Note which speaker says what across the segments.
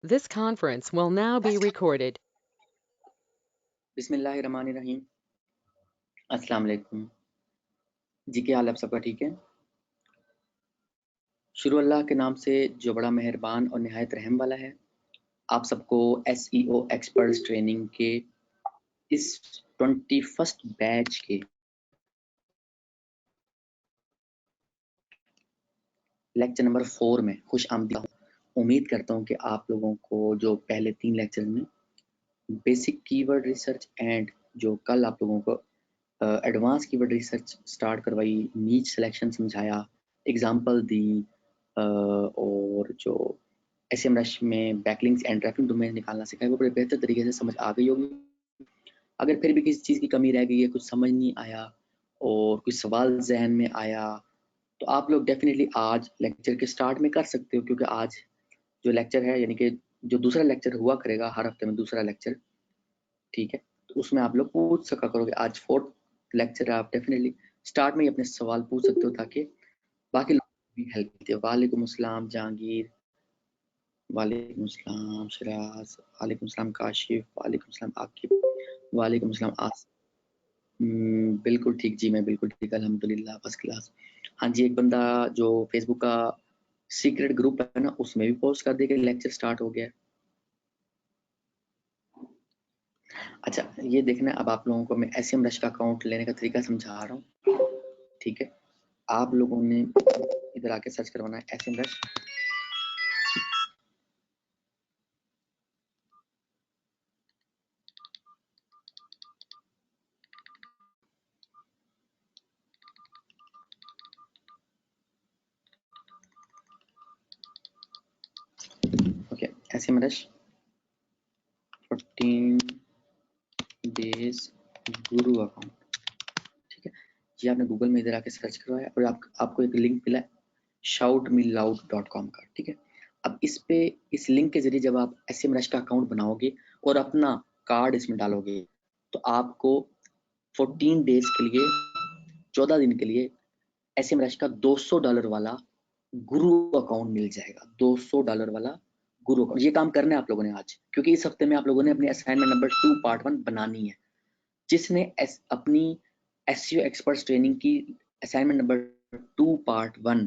Speaker 1: This conference will now be recorded.
Speaker 2: बिस्मिल्लाहिर्रहमानिर्रहीम। अस्सलाम वालेकुम जी, क्या हाल है आप सबका? ठीक है। शुरू अल्लाह के नाम से जो बड़ा मेहरबान और निहायत रहम वाला है। आप सबको SEO एक्सपर्ट्स ट्रेनिंग के इस 21st बैच के लेक्चर नंबर 4 में खुश आमदीद। उम्मीद करता हूँ कि आप लोगों को जो पहले 3 लेक्चर में बेसिक कीवर्ड रिसर्च एंड जो कल आप लोगों को एडवांस कीवर्ड रिसर्च स्टार्ट करवाई, नीच सिलेक्शन समझाया, एग्जांपल दी और जो SEMrush में बैकलिंक्स एंड ट्रैफिक डोमेन निकालना सिखाया, वो बड़े बेहतर तरीके से समझ आ गई होगी। अगर फिर भी किसी चीज़ की कमी रह गई है, कुछ समझ नहीं आया और कुछ सवाल जहन में आया, तो आप लोग डेफिनेटली आज लेक्चर के स्टार्ट में कर सकते हो, क्योंकि आज जो लेक्चर है, यानी कि जो दूसरा लेक्चर हुआ करेगा हर हफ्ते में दूसरा लेक्चर, ठीक है, तो उसमें आप लोग पूछ सका करोगे। आज 4th लेक्चर है, आप डेफिनेटली स्टार्ट में ही अपने सवाल पूछ सकते हो ताकि बाकी लोग भी हेल्प मिलती है। वालेकुम अस्सलाम जहांगीर, वालेकुम अस्सलाम शिराज, वालेकुम अस्सलाम काशिफ, वालेकुम अस्सलाम आकिब, वालेकुम अस्सलाम आस। बिल्कुल ठीक जी, मैं बिल्कुल ठीक, अल्हम्दुलिल्लाह फर्स्ट क्लास। हाँ जी, एक बंदा जो फेसबुक का सीक्रेट ग्रुप है ना, उसमें भी पोस्ट कर दिया कि लेक्चर स्टार्ट हो गया है। अच्छा, ये देखना, अब आप लोगों को मैं SEMrush का अकाउंट लेने का तरीका समझा रहा हूँ, ठीक है। आप लोगों ने इधर आके सर्च करवाना है SEMrush। ओके, SEMrush 14 डेज गुरु अकाउंट, ठीक है। ये आपने गूगल में इधर आके सर्च करवाया और आपको एक लिंक मिला shoutmeloud.com का, ठीक है। अब इस लिंक के जरिए जब आप SEMrush का अकाउंट बनाओगे और अपना कार्ड इसमें डालोगे, तो आपको 14 डेज के लिए, 14 दिन के लिए SEMrush का $200 वाला गुरु अकाउंट मिल जाएगा। $200 वाला गुरु अकाउंट। ये काम करना है आप लोगों ने आज, क्योंकि इस हफ्ते में आप लोगों ने अपनी असाइनमेंट नंबर 2 पार्ट 1 बनानी है। जिसने अपनी SEO एक्सपर्ट्स ट्रेनिंग की असाइनमेंट नंबर 2 पार्ट 1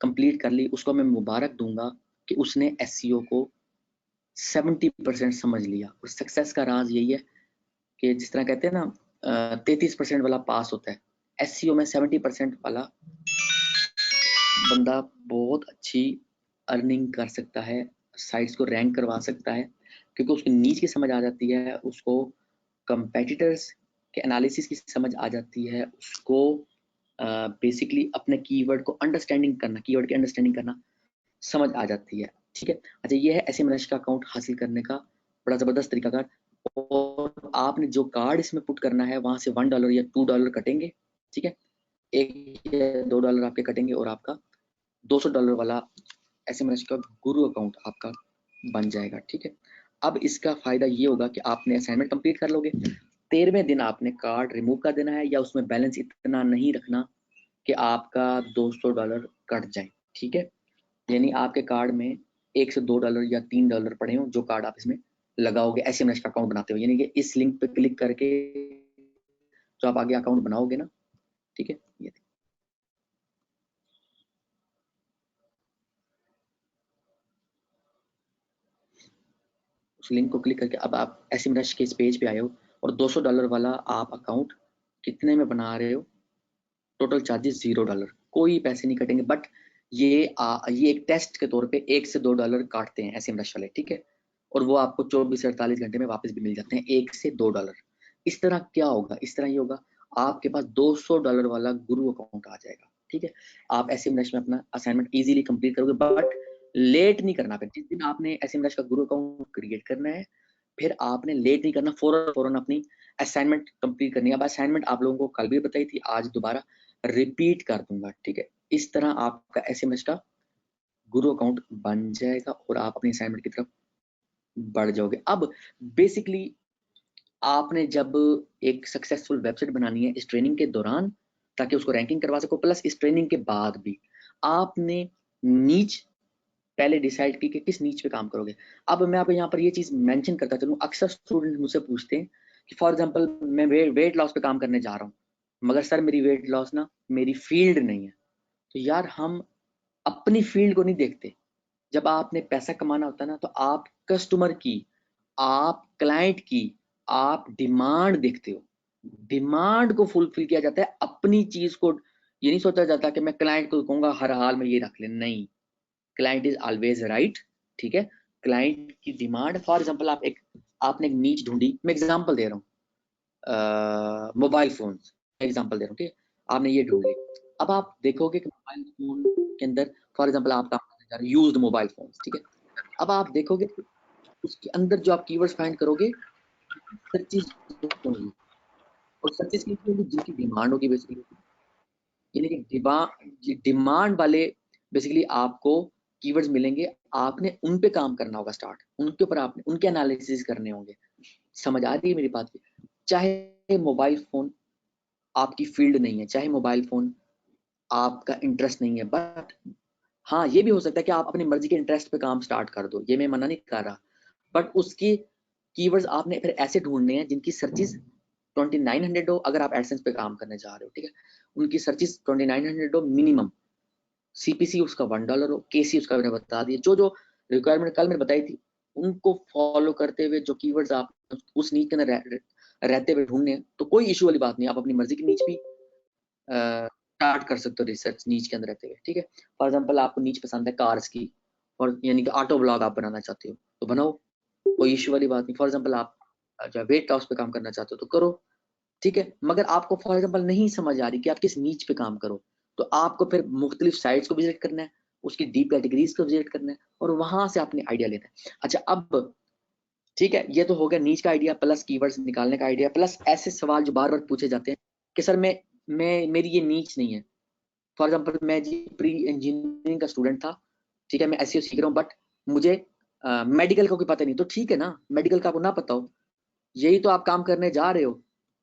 Speaker 2: कंप्लीट कर ली, उसको मैं मुबारक दूंगा कि उसने SEO को 70% समझ लिया। और सक्सेस का राज यही है कि जिस तरह कहते हैं ना, 33% वाला पास होता है, SEO में 70% वाला बंदा बहुत अच्छी अर्निंग कर सकता है, साइट्स को रैंक करवा सकता है, क्योंकि उसकी नीच की समझ आ जाती है, उसको कंपेटिटर्स के एनालिसिस की समझ आ जाती है, उसको बेसिकली अपने कीवर्ड को अंडरस्टैंडिंग करना, कीवर्ड की अंडरस्टैंडिंग करना समझ आ जाती है, ठीक है। अच्छा, ये है SEMrush का अकाउंट हासिल करने का बड़ा ज़बरदस्त तरीकाकार। और आपने जो कार्ड इसमें पुट करना है, वहाँ से $1 या $2 कटेंगे, ठीक है। 1 या $2 आपके कटेंगे और आपका $200 वाला SEMrush का गुरु अकाउंट आपका बन जाएगा, ठीक है। अब इसका फ़ायदा ये होगा कि आपने असाइनमेंट कंप्लीट कर लोगे, 13वें दिन आपने कार्ड रिमूव कर देना है, या उसमें बैलेंस इतना नहीं रखना कि आपका $200 कट जाए, ठीक है। यानी आपके कार्ड में 1 से $2 या $3 पड़े हों, जो कार्ड आप इसमें लगाओगे SEMrush का अकाउंट बनाते हो, यानी कि इस लिंक पे क्लिक करके जो आप आगे अकाउंट बनाओगे ना, ठीक है। ये उस लिंक को क्लिक करके अब आप SEMrush के इस पेज पे आए हो और $200 वाला आप अकाउंट कितने में बना रहे हो? टोटल चार्जेस $0, कोई पैसे नहीं कटेंगे। बट ये एक टेस्ट के तौर पे 1 से $2 काटते हैं SEMrush वाले, ठीक है। और वो आपको 24 से 48 घंटे में वापस भी मिल जाते हैं, 1 से $2। इस तरह क्या होगा? इस तरह ये होगा, आपके पास $200 वाला गुरु अकाउंट आ जाएगा, ठीक है। आप SEMrush में अपना असाइनमेंट इजीली कंप्लीट करोगे, बट लेट नहीं करना। फिर जिस दिन आपने SEMrush का गुरु अकाउंट क्रिएट करना है, फिर आपने लेट नहीं करना, फौरन अपनी असाइनमेंट कंप्लीट करनी है। अब असाइनमेंट आप लोगों को कल भी बताई थी, आज दोबारा रिपीट कर दूंगा, ठीक है। इस तरह आपका SEMrush का गुरु अकाउंट बन जाएगा और आप अपनी असाइनमेंट की तरफ बढ़ जाओगे। अब बेसिकली आपने जब एक सक्सेसफुल वेबसाइट बनानी है इस ट्रेनिंग के दौरान, ताकि उसको रैंकिंग करवा सको, प्लस इस ट्रेनिंग के बाद भी आपने नीच पहले डिसाइड की कि किस नीच पे काम करोगे। अब मैं आप यहाँ पर ये चीज मेंशन करता चलूं, अक्सर स्टूडेंट मुझसे पूछते हैं कि फॉर एग्जांपल मैं वेट लॉस पे काम करने जा रहा हूँ, मगर सर मेरी वेट लॉस ना मेरी फील्ड नहीं है। तो यार हम अपनी फील्ड को नहीं देखते। जब आपने पैसा कमाना होता है ना, तो आप कस्टमर की, आप क्लाइंट की, आप डिमांड देखते हो। डिमांड को फुलफिल किया जाता है, अपनी चीज को ये नहीं सोचा जाता कि मैं क्लाइंट को कहूंगा हर हाल में ये रख ले। नहीं, क्लाइंट इज ऑलवेज राइट। ठीक है, क्लाइंट की डिमांड, फॉर एग्जांपल आपने एक नीच ढूंढी, मैं एग्जांपल दे रहा हूँ, मोबाइल फोन एग्जांपल दे रहा हूँ। ठीक है, आपने ये ढूंढ ली। अब आप देखोगे कि मोबाइल फोन के अंदर फॉर एग्जांपल आप काम करने जा रहे हो यूज्ड मोबाइल फोन। ठीक है, अब आप देखोगे कि उसके अंदर जो आप कीवर्ड्स फाइंड करोगे, सर्चेज होंगी, और सर्चेज की होगी जिनकी डिमांड होगी बेसिकली। यानी कि डिमांड वाले बेसिकली आपको कीवर्ड्स मिलेंगे, आपने उन पे काम करना होगा स्टार्ट, उनके ऊपर आपने उनके एनालिसिस करने होंगे। समझ आ रही है मेरी बात की? चाहे मोबाइल फोन आपकी फील्ड नहीं है, चाहे मोबाइल फोन आपका इंटरेस्ट नहीं है, बट हाँ ये भी हो सकता है कि आप अपनी मर्जी के इंटरेस्ट पे काम स्टार्ट कर दो, ये मैं मना नहीं कर रहा, बट उसकी कीवर्ड्स आपने फिर ऐसे ढूंढने हैं जिनकी सर्चेज 2900 हो। अगर आप एडसेंस पे काम करने जा रहे हो, ठीक है, उनकी सर्चेज 2900 हो मिनिमम, सीपीसी उसका $1 हो, केसी उसका मैंने बता दिया, जो जो रिक्वायरमेंट कल मैंने बताई थी, उनको फॉलो करते हुए जो कीवर्ड्स आप उस नीच के अंदर रहते हुए ढूंढने हैं, तो कोई इशू वाली बात नहीं, आप अपनी मर्जी की नीच भी स्टार्ट कर सकते हो रिसर्च नीच के अंदर रहते हुए। ठीक है, फॉर एग्जांपल आपको नीच पसंद है कार्स की, और यानी कि ऑटो ब्लॉग आप बनाना चाहते हो तो बनाओ, कोई इशू वाली बात नहीं। फॉर एग्जांपल आप जो वेट लॉस पे काम करना चाहते हो तो करो। ठीक है, मगर आपको फॉर एग्जांपल नहीं समझ आ रही कि आप किस नीच पे काम करो, तो आपको फिर मुख्तलिफ साइट्स को विजिट करना है, उसकी डीप कैटेगरीज को विजिट करना है, और वहां से आपने आइडिया लेना है। अच्छा, अब ठीक है, ये तो हो गया नीच का आइडिया प्लस कीवर्ड्स निकालने का आइडिया, प्लस ऐसे सवाल जो बार बार पूछे जाते हैं कि सर मैं मेरी ये नीच नहीं है। फॉर एग्जांपल मैं जी प्री इंजीनियरिंग का स्टूडेंट था, ठीक है, मैं एसईओ सीख रहा हूँ, बट मुझे मेडिकल का कोई पता नहीं, तो ठीक है ना, मेडिकल का आपको ना पता हो, यही तो आप काम करने जा रहे हो,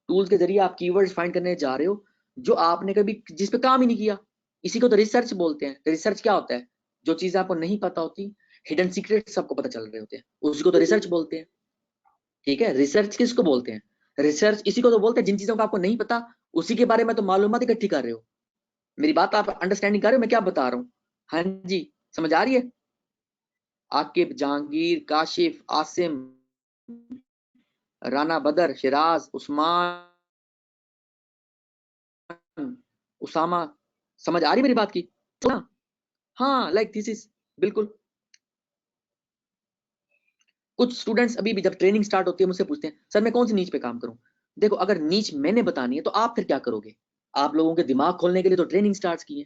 Speaker 2: टूल्स के जरिए आप कीवर्ड्स फाइंड करने जा रहे हो जो आपने कभी जिस पे काम ही नहीं किया। इसी को तो रिसर्च बोलते हैं। रिसर्च क्या होता है? जो चीजें आपको नहीं पता होती, हिडन सीक्रेट सबको पता चल रहे होते हैं, उसी को तो रिसर्च बोलते हैं। ठीक है, रिसर्च किसको बोलते हैं? रिसर्च इसी को तो बोलते हैं जिन चीजों का आपको नहीं पता, उसी के बारे में तो मालूमात इकट्ठी कर रहे हो। मेरी बात आप अंडरस्टैंडिंग कर रहे हो मैं क्या बता रहा हूँ? हाँ जी, समझ आ रही है? आकिब, जहांगीर, काशिफ, आसिम, राना बदर, शिराज, उस्मान, उसामा, समझ आ रही मेरी बात की? ना? हाँ, लाइक दिस इज बिल्कुल। कुछ स्टूडेंट्स अभी भी जब ट्रेनिंग स्टार्ट होती है मुझसे पूछते हैं सर मैं कौन सी नीच पे काम करूं। देखो, अगर नीच मैंने बतानी है तो आप फिर क्या करोगे? आप लोगों के दिमाग खोलने के लिए तो ट्रेनिंग स्टार्ट की है।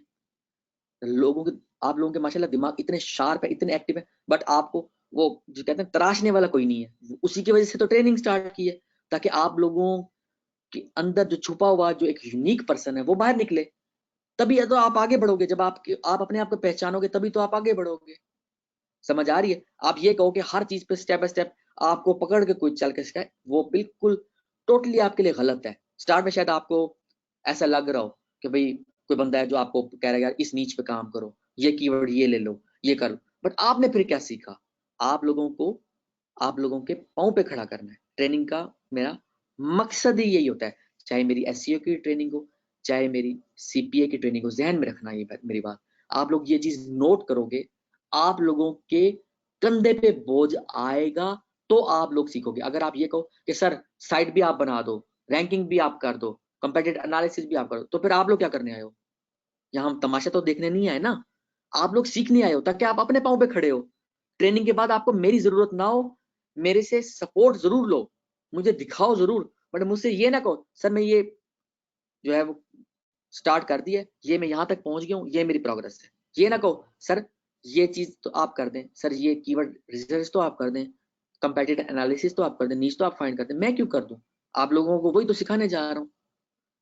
Speaker 2: लोगों के आप लोगों के माशाल्लाह दिमाग इतने शार्प है, इतने एक्टिव है, बट आपको वो जो कहते हैं तराशने वाला कोई नहीं है, उसी की वजह से तो ट्रेनिंग स्टार्ट की है, ताकि आप लोगों के अंदर जो छुपा हुआ जो एक यूनिक पर्सन है वो बाहर निकले। तभी तो आप आगे बढ़ोगे, जब आप अपने आप को पहचानोगे तभी तो आप आगे बढ़ोगे। समझ आ रही है? आप ये कहो कि हर चीज पे स्टेप बाय स्टेप आपको पकड़ के कोई चल के सिखाए, वो बिल्कुल टोटली आपके लिए गलत है। स्टार्ट में शायद आपको ऐसा लग रहा हो कि भाई कोई बंदा है जो आपको कह रहा है यार इस नीच पे काम करो, ये कीवर्ड ये ले लो, ये कर लो, बट आपने फिर क्या सीखा? आप लोगों को आप लोगों के पाँव पे खड़ा करना है। ट्रेनिंग का मेरा मकसद ही यही होता है, चाहे मेरी एसईओ की ट्रेनिंग हो, चाहे मेरी सीपीए की ट्रेनिंग हो। ज़हन में रखना ये मेरी बात। आप लोग ये चीज़ नोट करोगे, आप लोगों के कंधे पे बोझ आएगा तो आप लोग सीखोगे। अगर आप ये कहो कि सर साइट भी आप बना दो, रैंकिंग भी आप कर दो, कंपेटिटिव एनालिसिस भी आप कर दो, तो फिर आप लोग क्या करने आए हो? यहाँ हम तमाशा तो देखने नहीं आए ना, आप लोग सीखने आए हो ताकि आप अपने पाँव पे खड़े हो। ट्रेनिंग के बाद आपको मेरी ज़रूरत ना हो, मेरे से सपोर्ट ज़रूर लो, मुझे दिखाओ ज़रूर, बट मुझसे ये ना कहो सर मैं ये जो है वो स्टार्ट कर दी है, ये मैं यहाँ तक पहुँच गया हूँ, ये मेरी प्रोग्रेस है। ये ना कहो सर ये चीज़ तो आप कर दें, सर ये कीवर्ड रिसर्च तो आप कर दें, कंपेटिटिव एनालिसिस तो आप कर दें, नीश तो आप फाइंड कर दें, मैं क्यों कर दूँ? आप लोगों को वही तो सिखाने जा रहा हूँ।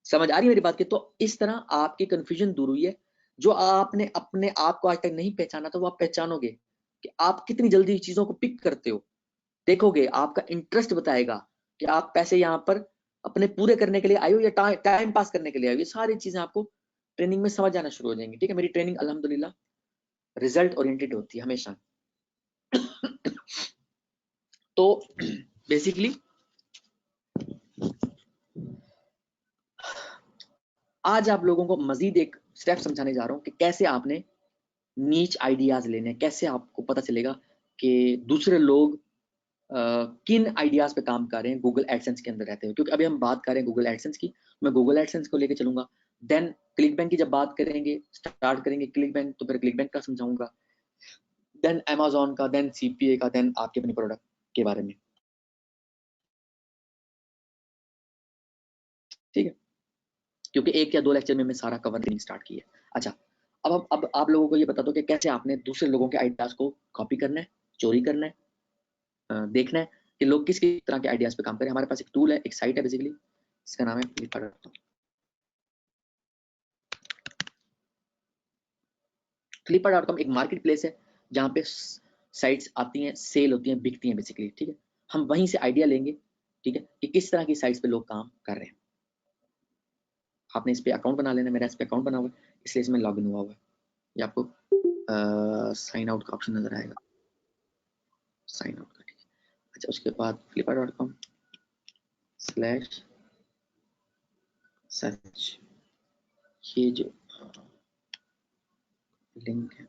Speaker 2: समझ आ रही है मेरी बात की? तो इस तरह आपकी कन्फ्यूजन दूर हुई है। जो आपने अपने आप को आज तक नहीं पहचाना था वो आप पहचानोगे कि आप कितनी जल्दी चीजों को पिक करते हो। देखोगे आपका इंटरेस्ट बताएगा कि आप पैसे यहाँ पर अपने पूरे करने के लिए आए हो या टाइम पास करने के लिए आए हो। ये सारी चीजें आपको ट्रेनिंग में समझ आना शुरू हो जाएंगी। ठीक है, मेरी ट्रेनिंग अल्हम्दुलिल्लाह रिजल्ट ओरिएंटेड होती है हमेशा। तो बेसिकली आज आप लोगों को मजीद एक स्टेप समझाने जा रहा हूं कि कैसे आपने नीच आइडियाज लेने, कैसे आपको पता चलेगा कि दूसरे लोग किन आइडियाज पे काम कर रहे हैं गूगल एडसेंस के अंदर रहते हुए। क्योंकि अभी हम बात कर रहे हैं गूगल एडसेंस की, मैं गूगल एडसेंस को लेके चलूंगा। देन क्लिक बैंक की जब बात करेंगे, स्टार्ट करेंगे क्लिक बैंक, तो फिर क्लिक बैंक का समझाऊंगा, देन अमेजोन का, देन सीपीए का, देन आपके अपने प्रोडक्ट के बारे में। ठीक है, क्योंकि एक या दो लेक्चर में मैं सारा कवर करनी स्टार्ट की है। अच्छा, अब आप लोगों को ये बता दो कि कैसे आपने दूसरे लोगों के आइडियाज को कॉपी करना है, चोरी करना है, देखना है कि लोग किस किस तरह के आइडियाज पे काम करें। हमारे पास एक टूल है, एक साइट है बेसिकली, इसका नाम है फ्लिपकार्ट। फ्लिपकार्ट.com एक मार्केट प्लेस है जहाँ पे साइट्स आती हैं, सेल होती हैं, बिकती हैं बेसिकली। ठीक है, हम वहीं से आइडिया लेंगे, ठीक है, कि किस तरह की साइट्स पे लोग काम कर रहे हैं। आपने इस पे अकाउंट बना लेना, मेरा इस पे अकाउंट बना हुआ है, इसलिए इसमें लॉग इन हुआ हुआ है। ये आपको साइन आउट का ऑप्शन नजर आएगा, साइन आउट का। ठीक है, अच्छा, उसके बाद flipkart.com/search, ये जो लिंक है,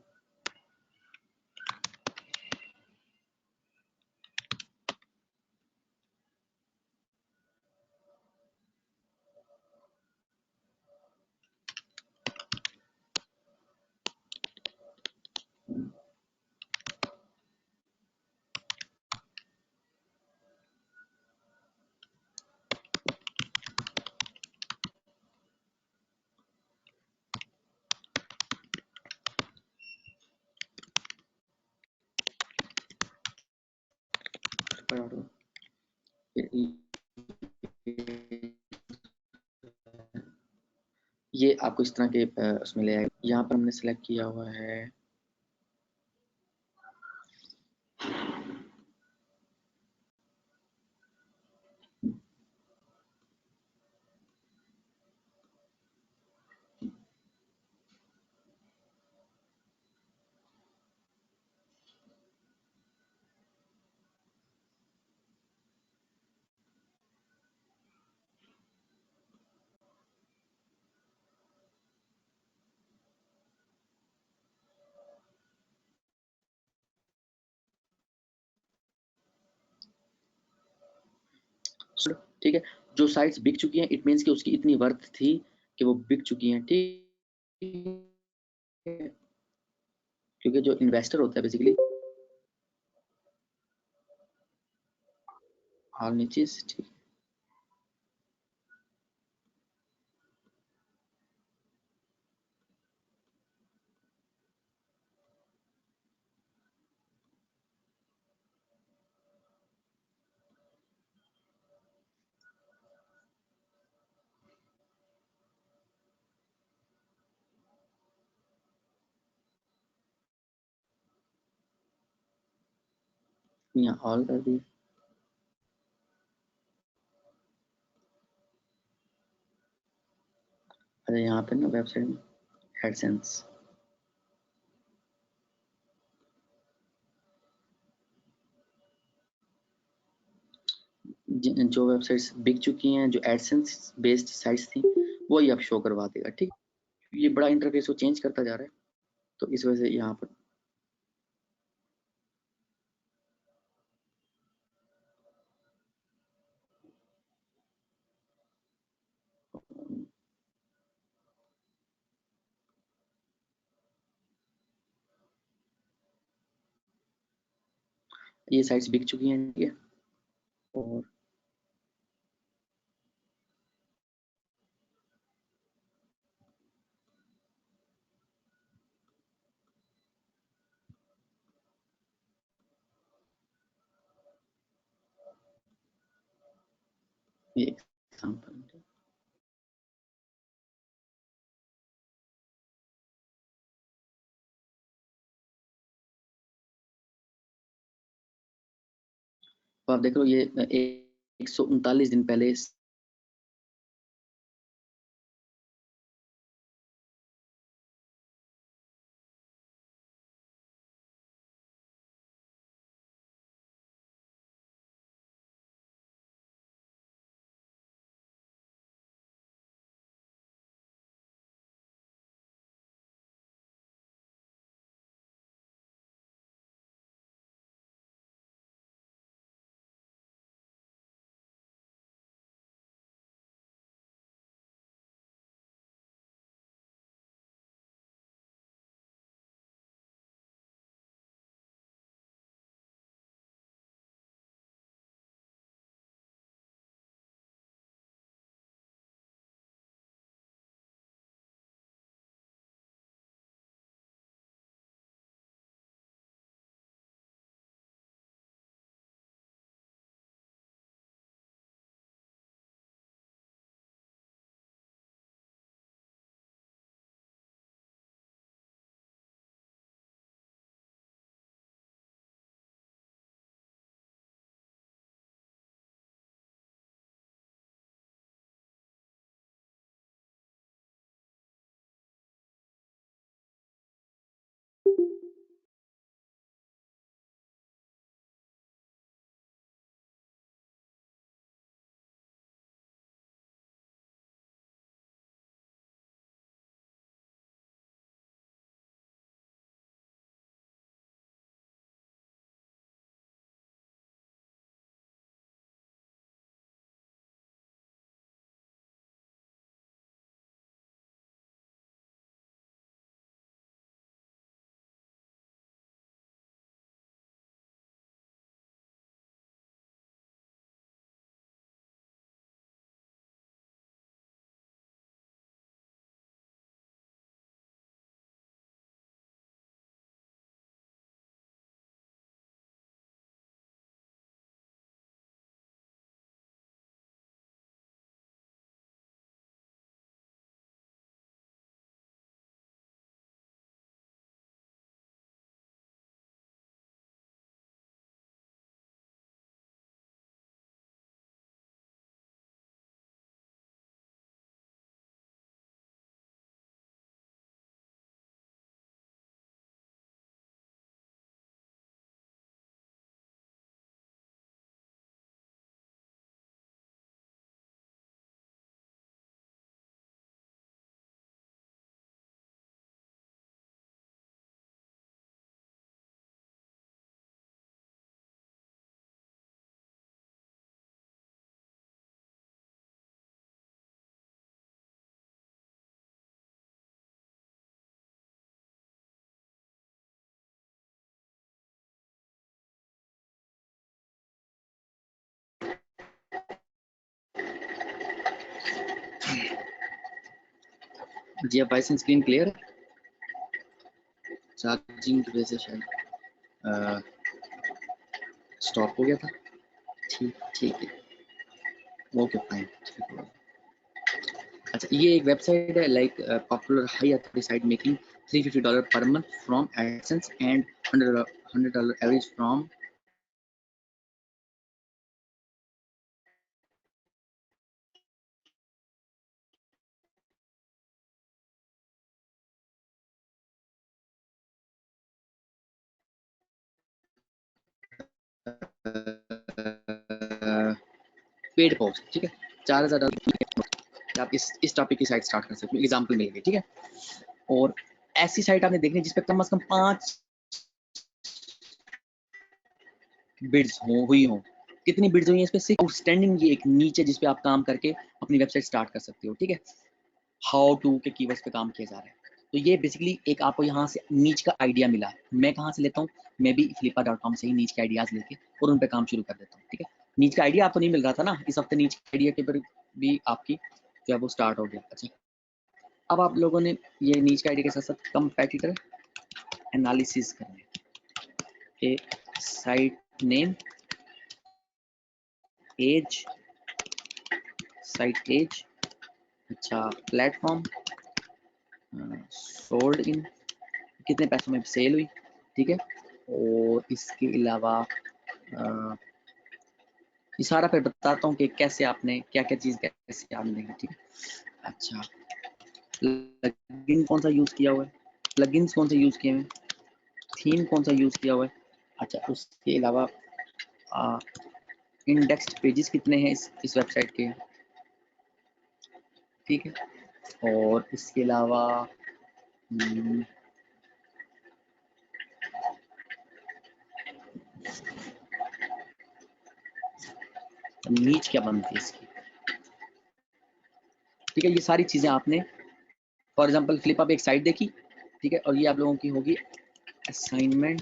Speaker 2: ये आपको इस तरह के उसमें ले आएगा। यहाँ पर हमने सेलेक्ट किया हुआ है ठीक है, जो साइट्स बिक चुकी हैं इट मींस कि उसकी इतनी वर्थ थी कि वो बिक चुकी हैं। ठीक है, क्योंकि जो इन्वेस्टर होता है बेसिकली ऑल नीचेस, ठीक, यहाँ ऑल कर दिया। अरे यहाँ पे ना वेबसाइट में एडसेंस, जो वेबसाइट्स बिक चुकी हैं, जो एडसेंस बेस्ड साइट्स थी, वो ही अब शो करवा देगा। ठीक, ये बड़ा इंटरफेस को चेंज करता जा रहा है, तो इस वजह से यहाँ पर ये साइट्स बिक चुकी हैं। ठीक है, और ये एग्जाम्पल, तो आप देख लो ये 139 दिन पहले जी अब वॉइस स्क्रीन क्लियर है? चार्जिंग की वजह से शायद स्टॉप हो गया था। ठीक है, ओके फाइन, ठीक है। अच्छा ये एक वेबसाइट है like popular high authority site making $350 per month from AdSense and $100 average from paid post, ठीक है। $4000 आप इस टॉपिक की साइट स्टार्ट कर सकते हो, एग्जाम्पल मिल गई, ठीक है। और ऐसी साइट आपने देखनी जिसपे कम से कम 5 बिड्स हुई हो। कितनी बिड्स हुई है इस पे? आउटस्टैंडिंग, ये एक नीचे जिसपे आप काम करके अपनी वेबसाइट स्टार्ट कर सकते हो, ठीक है। हाउ टू के कीवर्ड्स पे काम किया जा रहा है। तो ये बेसिकली एक आपको यहाँ से नीच का आइडिया मिला है। मैं कहाँ से लेता हूँ? मैं भी flippa.com से ही नीच के आइडियाज लेके और उन पे काम शुरू कर देता हूँ, ठीक है। नीच का आइडिया आपको नहीं मिल रहा था ना, इस हफ्ते नीच के आइडिया के ऊपर भी आपकी जो है वो स्टार्ट हो गया। अच्छा अब आप लोगों ने ये नीच का आइडिया के साथ साथ कंपेटिटर एनालिसिस करना है। Site name, age, site age, अच्छा प्लेटफॉर्म, सोल्ड इन, कितने पैसों में सेल हुई, ठीक है। और इसके अलावा ये सारा फिर बताता हूँ कि कैसे आपने क्या क्या चीज़ कैसे आपने देखी, ठीक है। अच्छा प्लगइन कौन सा यूज़ किया हुआ है, प्लगइन्स कौन से यूज़ किए हुए हैं, थीम कौन सा यूज़ किया हुआ है। अच्छा उसके अलावा इंडेक्स्ड पेजेस कितने हैं इस वेबसाइट के, ठीक है। और इसके अलावा नीच क्या बनती है इसकी, ठीक है। ये सारी चीज़ें आपने फॉर एग्जांपल फ्लिपा पे एक साइट देखी, ठीक है। और ये आप लोगों की होगी असाइनमेंट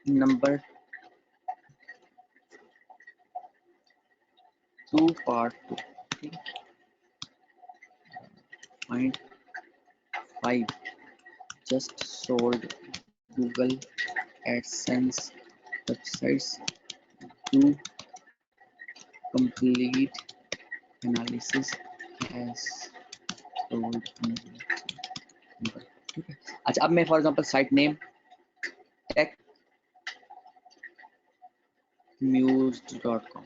Speaker 2: नंबर 2 पार्ट 2, ठीक है। Point 5 just sold Google AdSense websites to complete analysis has sold, ठीक है। अच्छा अब मैं for example site name techmuse.com,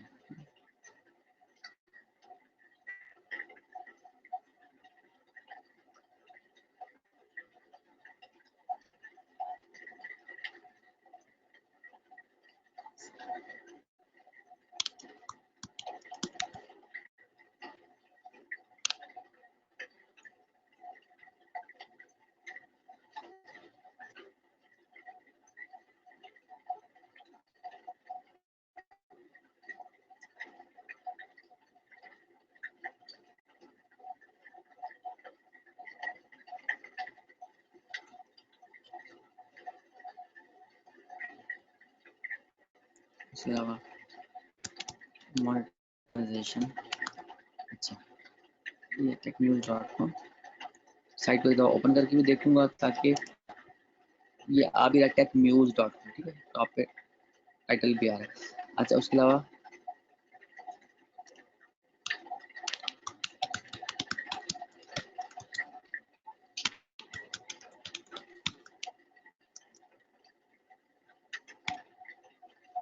Speaker 2: इसके अलावा मोनेटाइजेशन। अच्छा ये techmuse.com साइट को एक दफा ओपन करके भी देखूंगा ताकि ये आ भी रहा है techmuse.com, ठीक है। तो आप पे टाइटल भी आ रहा है। अच्छा उसके अलावा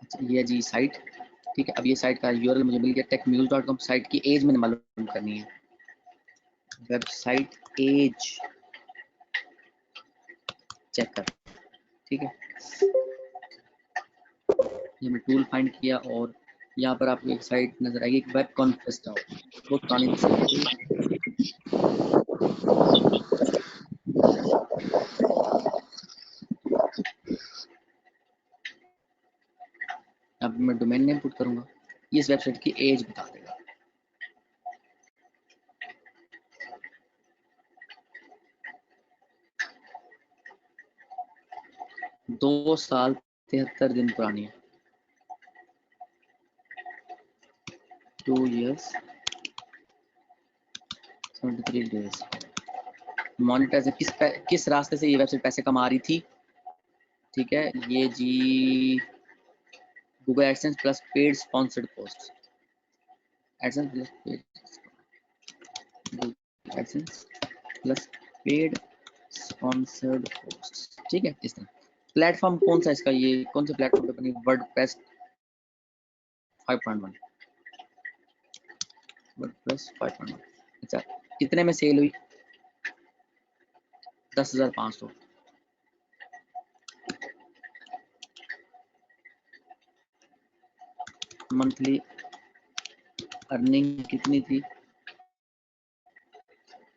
Speaker 2: अच्छा ये जी साइट, ठीक है। अब ये साइट का यूआरएल मुझे मिल गया techmuse.com। साइट की एज मैंने मालूम करनी है, वेबसाइट एज चेक कर, ठीक है। ये मैं टूल फाइंड किया और यहाँ पर आपको एक साइट नजर आएगी, एक वेब कॉन्फ्रेंस का, वो तानी अब मैं डोमेन नेम पुट करूंगा, ये इस वेबसाइट की एज बता देगा। दो साल 73 दिन पुरानी है, 2 years 73 days मोनेटाइज किस रास्ते से ये वेबसाइट पैसे कमा रही थी, ठीक है, ये जी Google AdSense plus paid sponsored post, AdSense plus paid AdSense plus paid sponsored post, ठीक है। इस तरह प्लेटफॉर्म कौन सा इसका, ये कौन से प्लेटफॉर्म पे बनी, वर्डप्रेस 5.1, वर्डप्रेस 5.1। अच्छा, कितने में सेल हुई, 10,500। मंथली अर्निंग कितनी थी,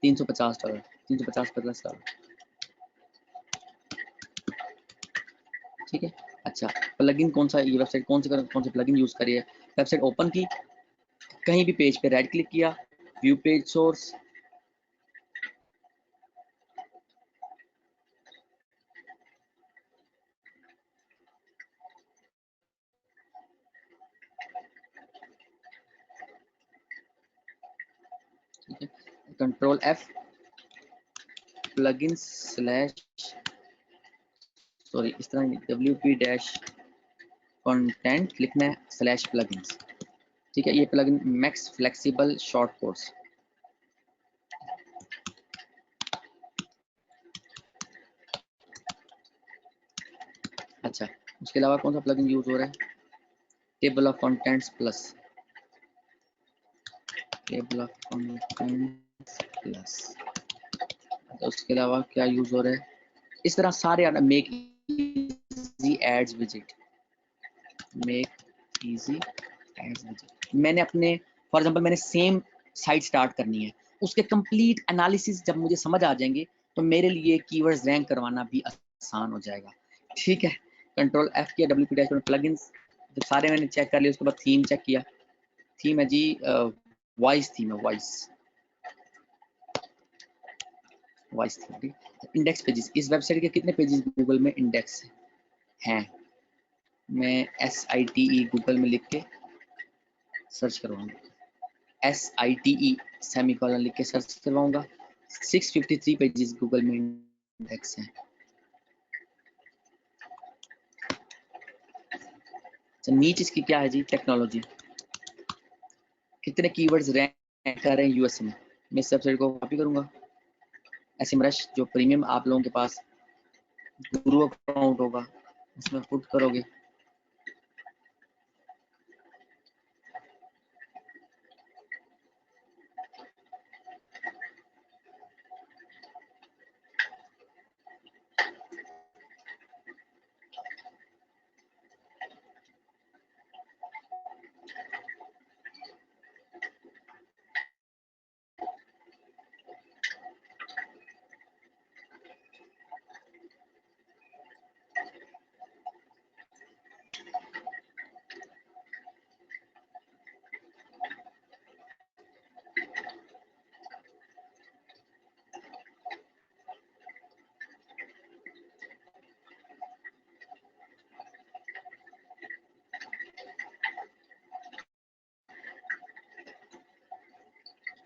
Speaker 2: $350, 350 $50, ठीक है। अच्छा, प्लगइन कौन सा, ये वेबसाइट कौन से प्लगइन यूज करी है, वेबसाइट ओपन की, कहीं भी पेज पे राइट क्लिक किया, व्यू पेज सोर्स, ठीक है, control F, plugin slash, sorry इस तरह WP डैश कंटेंट लिखना है स्लैश प्लगइन्स, ठीक है। ये plugin max flexible short course, अच्छा, उसके अलावा कौन सा प्लगइन यूज हो रहा है, table of contents plus, table of contents plus, उसके अलावा क्या यूज हो रहा है, इस तरह सारे make easy ads visit, make easy ads visit, मैंने अपने फॉर एग्जांपल मैंने सेम साइट स्टार्ट करनी है, उसके कंप्लीट एनालिसिस जब मुझे समझ आ जाएंगे तो मेरे लिए कीवर्ड्स रैंक करवाना भी आसान हो जाएगा, ठीक है। कंट्रोल F किया, WP डैशबोर्ड प्लगइन्स, जब सारे मैंने चेक कर लिए उसके बाद थीम चेक किया, थीम है जी वॉइस थीम है, वॉइस थीम। इंडेक्स पेजेस, इस वेबसाइट के कितने पेजेस गूगल में इंडेक्स हैं, मैं SITE गूगल में लिख के सर्च करवाऊंगा, SITE सेमीकोलन लिख के सर्च करवाऊंगा, 653 पेजेस गूगल में इंडेक्स हैं। अच्छा, नीच इसकी क्या है जी, टेक्नोलॉजी, कितने कीवर्ड्स रैंक कर रहे हैं यूएस में, मैं इस वेबसाइट को कॉपी करूंगा, SEMrush जो प्रीमियम आप लोगों के पास गुरु अकाउंट होगा उसमें पुट करोगे,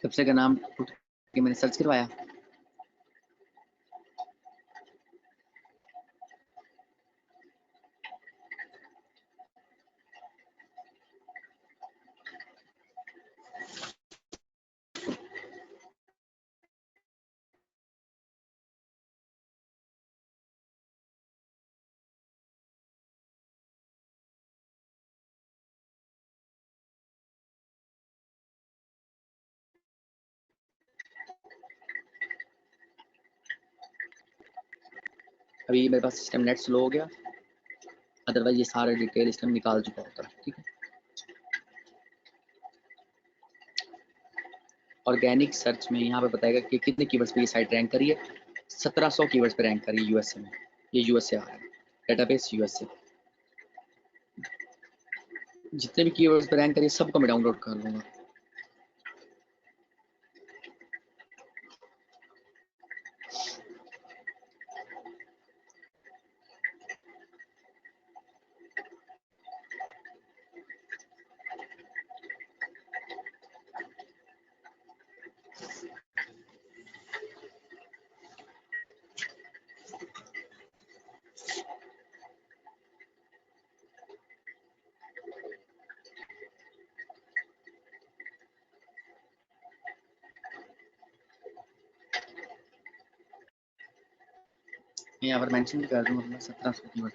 Speaker 2: वेबसाइट का नाम पुट के मैंने सर्च करवाया, अभी मेरे पास सिस्टम नेट स्लो हो गया, अदरवाइज ये सारे डिटेल सिस्टम निकाल चुका होता है, ठीक है। ऑर्गेनिक सर्च में यहाँ पे बताएगा कि कितने कीवर्ड्स पे ये साइट रैंक करी है, 1700 कीवर्ड्स पे रैंक करी है यूएसए में, ये यूएसए आ रहा है, डेटाबेस यूएसए, जितने भी कीवर्ड्स पे रैंक करी है सबको मैं डाउनलोड कर लूंगा, मैं यहाँ पर मेंशन भी कर दूँ अपना 1700 कीवर्ड।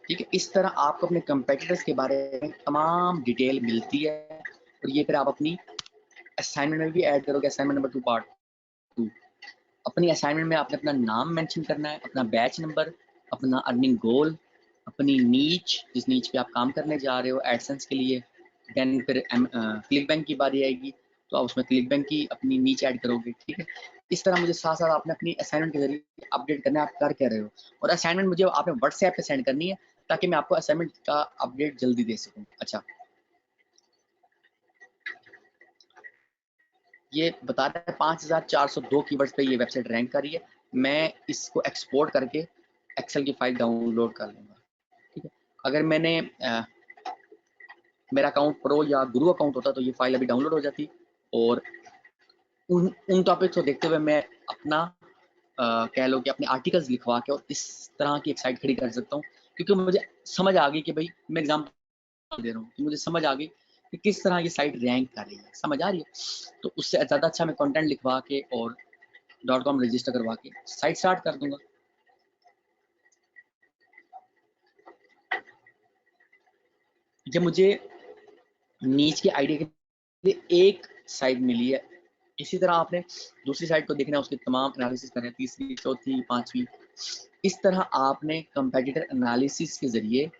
Speaker 2: ठीक है, इस तरह आपको अपने कंपेटिटर्स के बारे में तमाम डिटेल मिलती है और ये फिर आप अपनी असाइनमेंट में भी ऐड करोगे। असाइनमेंट नंबर 2 पार्ट 2 अपनी असाइनमेंट में आपने अपना नाम मेंशन करना है, अपना बैच नंबर, अपना अर्निंग गोल, अपनी नीच, जिस नीच पे आप काम करने जा रहे हो एडसेंस के लिए। देन फिर क्लिक बैंक की बारी आएगी तो आप उसमें क्लिक बैंक की अपनी नीच ऐड करोगे। ठीक है, इस तरह मुझे साथ साथ आपने अपनी असाइनमेंट के जरिए अपडेट करना है आप कर क्या रहे हो, और असाइनमेंट मुझे आपने व्हाट्सएप पे सेंड करनी है ताकि मैं आपको असाइनमेंट का अपडेट जल्दी दे सकूं। अच्छा, ये बता रहा है 5402 कीवर्ड्स पे ये वेबसाइट रैंक कर रही है। मैं इसको एक्सपोर्ट करके एक्सेल की फाइल डाउनलोड कर लूँगा। ठीक है, अगर मैंने मेरा अकाउंट प्रो या गुरु अकाउंट होता तो ये फाइल अभी डाउनलोड हो जाती और उन टॉपिक्स को देखते हुए मैं अपना कह लो कि अपने आर्टिकल्स लिखवा के और इस तरह की एक साइट खड़ी कर सकता हूँ, क्योंकि मुझे समझ आ गई कि भाई मैं एग्जाम्पल दे रहा हूँ कि मुझे समझ आ गई कि किस तरह ये साइट रैंक कर रही है, समझ आ रही है। तो उससे ज़्यादा अच्छा मैं कंटेंट लिखवा के और .com रजिस्टर करवा के साइट स्टार्ट कर दूंगा। जब मुझे नीच के आइडिया के लिए एक साइट मिली है, इसी तरह आपने दूसरी साइट को देखना है, उसके तमाम एनालिसिस करना है, तीसरी, चौथी, पांचवी। इस तरह आपने कंपेटिटर एनालिसिस के जरिए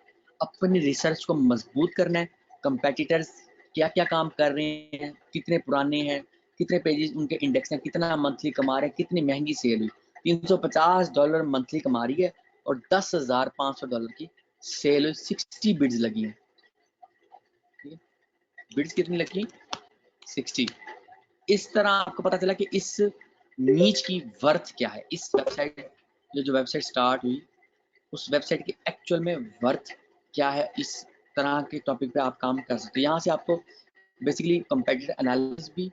Speaker 2: अपनी रिसर्च को मजबूत करना है। कंपेटिटर्स क्या क्या काम कर रहे हैं, कितने पुराने हैं, कितने पेजेस उनके इंडेक्स हैं, कितना मंथली कमा रहे हैं, कितनी महंगी सेल हुई, $350 मंथली कमा रही है और $10,500 की सेल हुई, 60 बिड्स लगी हैं। बिड्स कितनी लगी? 60। इस तरह आपको पता चला कि इस नीच की वर्थ क्या है। इस वेबसाइट जो वेबसाइट स्टार्ट हुई उस वेबसाइट की एक्चुअल में वर्थ क्या है, इस तरह के टॉपिक पे आप काम कर सकते हो। यहाँ से आपको बेसिकली कंपेटिटिव एनालिसिस भी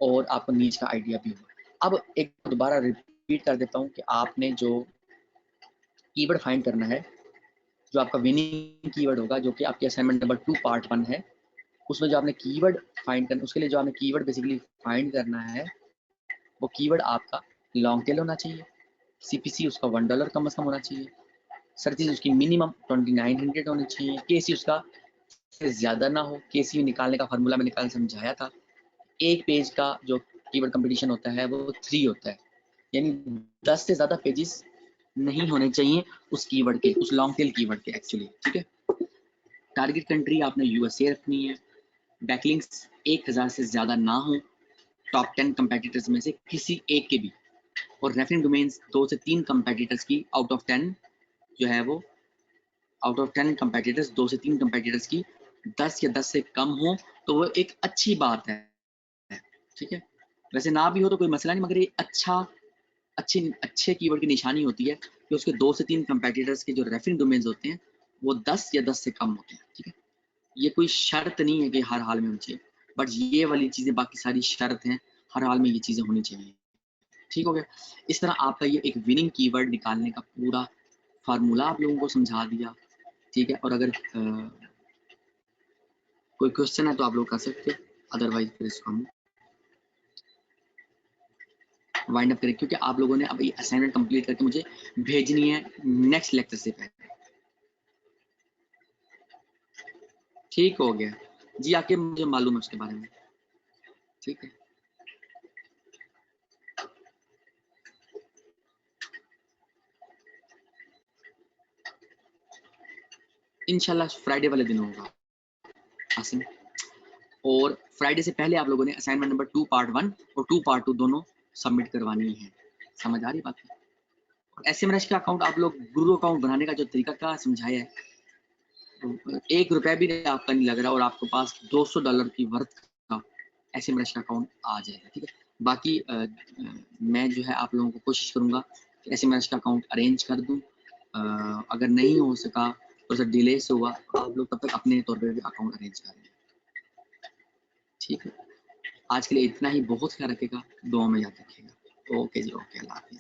Speaker 2: और आपको नीच का आइडिया भी हो। अब एक दोबारा रिपीट कर देता हूँ कि आपने जो कीवर्ड फाइंड करना है, जो आपका विनिंग कीवर्ड होगा, जो कि आपके असाइनमेंट नंबर 2 पार्ट 1 है, उसमें जो आपने कीवर्ड फाइंड करना, उसके लिए जो आपने कीवर्ड बेसिकली फाइंड करना है, वो कीवर्ड आपका लॉन्ग टेल होना चाहिए, सीपीसी उसका $1 कम से कम होना चाहिए, सर्चेज उसकी मिनिमम 2900 होनी चाहिए, केसी उसका ज़्यादा ना हो। केसी निकालने का फार्मूला मैंने कल समझाया था। एक पेज का जो कीवर्ड कंपटीशन होता है वो 3 होता है, यानी 10 से ज़्यादा पेजेस नहीं होने चाहिए उस कीवर्ड के, उस लॉन्ग टेल कीवर्ड के एक्चुअली। ठीक है, टारगेट कंट्री आपने यूएसए रखनी है, बैकलिंक्स 1000 से ज़्यादा ना हो टॉप 10 कंपेटिटर्स में से किसी एक के भी, और रेफरेंस डोमेन्स 2 से 3 कंपेटिटर्स की आउट ऑफ 10 जो है वो आउट ऑफ 10 कंपेटिटर्स 2 से 3 कंपेटिटर्स की 10 या 10 से कम हो तो वो एक अच्छी बात है। ठीक है, वैसे ना भी हो तो कोई मसला नहीं, मगर ये अच्छे कीवर्ड की निशानी होती है कि उसके 2 से 3 कंपेटिटर्स के जो रेफरेंस डोमेन्स होते हैं वो 10 या 10 से कम होते हैं। ठीक है, ये कोई शर्त नहीं है कि हर हाल में होनी चाहिए, बट ये वाली चीज़ें बाकी सारी शर्त हैं, हर हाल में ये चीज़ें होनी चाहिए। ठीक हो गया। इस तरह आपका ये एक विनिंग कीवर्ड निकालने का पूरा फार्मूला आप लोगों को समझा दिया। ठीक है, और अगर कोई क्वेश्चन है तो आप लोग कर सकते हो, अदरवाइज फिर इसको हम वाइंड अप करें, क्योंकि आप लोगों ने अब ये असाइनमेंट कंप्लीट करके मुझे भेजनी है नेक्स्ट लेक्चर से पहले। ठीक हो गया जी, आके मुझे मालूम है उसके बारे में। ठीक है, इंशाल्लाह फ्राइडे वाले दिन होगा आसिम, और फ्राइडे से पहले आप लोगों ने असाइनमेंट नंबर 2 पार्ट 1 और 2 पार्ट 2 दोनों सबमिट करवानी है। समझ आ रही बात है? एसएमएस का अकाउंट आप लोग गुरु अकाउंट बनाने का जो तरीका का समझाया है, तो ₹1 भी आपका नहीं लग रहा और आपके पास $200 की वर्थ का एसएमएस का अकाउंट आ जाएगा। ठीक है, बाकी मैं जो है आप लोगों को कोशिश करूंगा कि एसएमएस का अकाउंट अरेंज कर दूं। अगर नहीं हो सका, थोड़ा सा डिले से हुआ, आप लोग तब तक अपने तौर पर भी अकाउंट अरेंज कर लें। ठीक है, आज के लिए इतना ही। बहुत ख्याल रखेगा, दुआ में याद रखिएगा। ओके जी, ओके, अल्लाह हाफिज़।